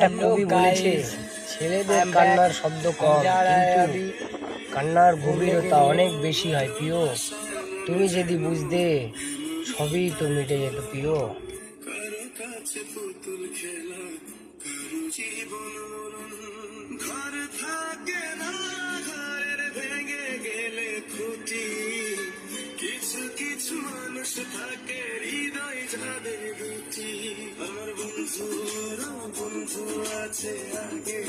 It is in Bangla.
একটা কবি বলেছে, ছেলেদের কান্নার শব্দ কম, কিন্তু কান্নার গভীরতা অনেক বেশি হয় প্রিয়। তুমি যদি বুঝতে, সবই তো মিটে যেত প্রিয়। কিছু কিছু মানুষ থাকে হৃদয় যাদের দুটি। আমার বন্ধু আছে আগে